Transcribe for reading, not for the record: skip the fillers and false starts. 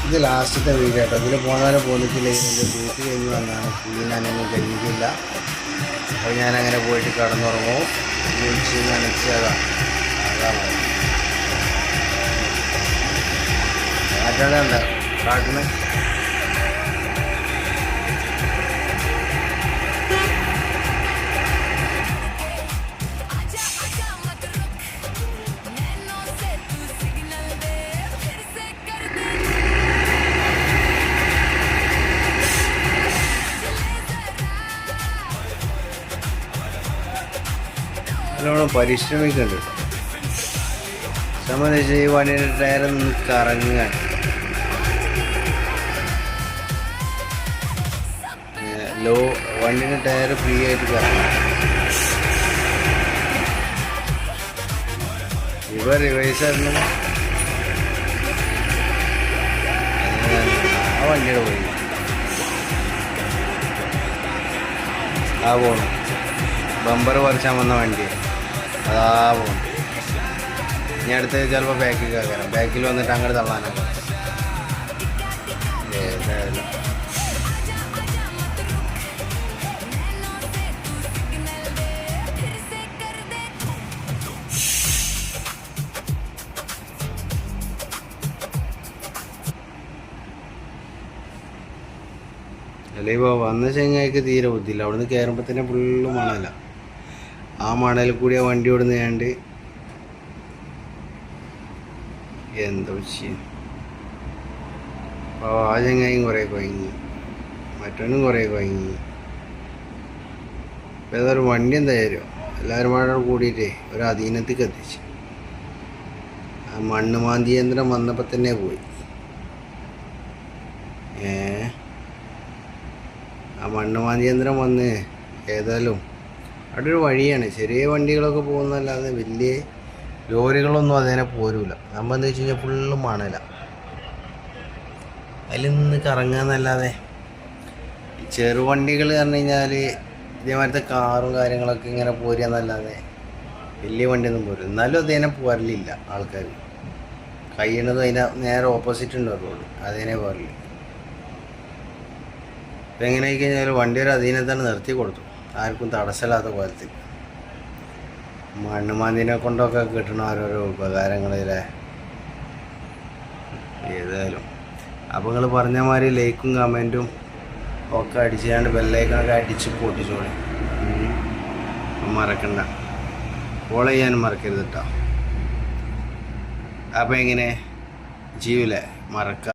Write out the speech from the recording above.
ഇത് ലാസ്റ്റത്തെ വീഡിയോ കേട്ടോ. ഇതിൽ പോന്നിട്ടില്ല. ഇതിൻ്റെ ഡ്യൂട്ടി കഴിഞ്ഞ് വന്നാണ്. ക്ലീനാനൊന്നും കഴിഞ്ഞിട്ടില്ല. അപ്പോൾ ഞാനങ്ങനെ പോയിട്ട് കിടന്നുറങ്ങും. വിളിച്ച് നനച്ചതാ. അതാണ് മാറ്റാതെ കാട്ടിന്. നല്ലോണം പരിശ്രമിക്കുന്നുണ്ട്. സംബന്ധിച്ച് ഈ വണ്ടിയുടെ ടയർ നിന്ന് കറങ്ങാൻ വണ്ടിയുടെ ടയർ ഫ്രീ ആയിട്ട് കറങ്ങാം. ഇവ റിവേഴ്സായിരുന്നു. ആ വണ്ടിയുടെ പോയി പോകണം. ബമ്പർ പറിച്ചാൻ വന്ന വണ്ടി അതാ പോകും. ഇനി അടുത്ത് ചിലപ്പോൾ ബാക്കിൽ കയറാം. ബാക്കിൽ വന്നിട്ട് അങ്ങോട്ട് തള്ളാനാണ്. ഏതായാലും അല്ലേ ഇപ്പോൾ വന്ന ചെങ്ങായിക്ക് തീരെ ബുദ്ധിയില്ല. അവിടുന്ന് കയറുമ്പോൾ തന്നെ ഫുള്ള് മണല. ആ മണലിൽ കൂടി ആ വണ്ടി ഓടുന്ന കണ്ട് എന്തോ ചെയ്യും. അപ്പോൾ ആ ചെങ്ങായും കുറേ കുഴങ്ങി, മറ്റവനും കുറേ കുഴങ്ങി. അപ്പോൾ ഏതായാലും വണ്ടി എന്തായാലും എല്ലാവരും പാടെ കൂടിയിട്ടേ ഒരു അധീനത്തേക്ക് എത്തിച്ചു. ആ മണ്ണ് മാന്തി യന്ത്രം വന്നപ്പോൾ തന്നെ പോയി. ആ മണ്ണ് മാന്തി യന്ത്രം വന്ന് ഏതായാലും അവിടെ ഒരു വഴിയാണ്. ചെറിയ വണ്ടികളൊക്കെ പോകുന്നതല്ലാതെ വലിയ ലോറികളൊന്നും അതിനെ പോരൂല. നമ്മൾ എന്താ വെച്ച് കഴിഞ്ഞാൽ ഫുള്ള് മണല. അതിൽ നിന്ന് കറങ്ങാന്നല്ലാതെ ഈ ചെറുവണ്ടികൾ പറഞ്ഞു കഴിഞ്ഞാൽ ഇതേമാതിരത്തെ കാറും കാര്യങ്ങളൊക്കെ ഇങ്ങനെ പോരുകയെന്നല്ലാതെ വലിയ വണ്ടിയൊന്നും പോരും. എന്നാലും അതിനെ പോരലില്ല ആൾക്കാർ. കഴിയണതും അതിനെ നേരെ ഓപ്പോസിറ്റ് ഉണ്ടാവുള്ളൂ, അതിനെ പോരല്. ഇപ്പം എങ്ങനെ ആയി കഴിഞ്ഞാൽ വണ്ടി ഒരു അധീനത്താണ് നിർത്തി കൊടുത്തു. ആർക്കും തടസ്സമില്ലാത്ത പോലത്തിൽ. മണ്ണുമാന്തിനെ കൊണ്ടൊക്കെ കിട്ടണ ഓരോരോ ഉപകാരങ്ങളിലെ ഏതായാലും. അപ്പോൾ നിങ്ങൾ പറഞ്ഞ മാതിരി ലൈക്കും കമൻറ്റും ഒക്കെ അടിച്ചാണ്ട് ബെല്ലൈക്കണൊക്കെ അടിച്ച് പൊട്ടിച്ചോളി. മറക്കണ്ട, ഫോളോ ചെയ്യാനും മറക്കരുത് കേട്ടോ. അപ്പോൾ എങ്ങനെ ചെയ്യൂലേ? മറക്കാം.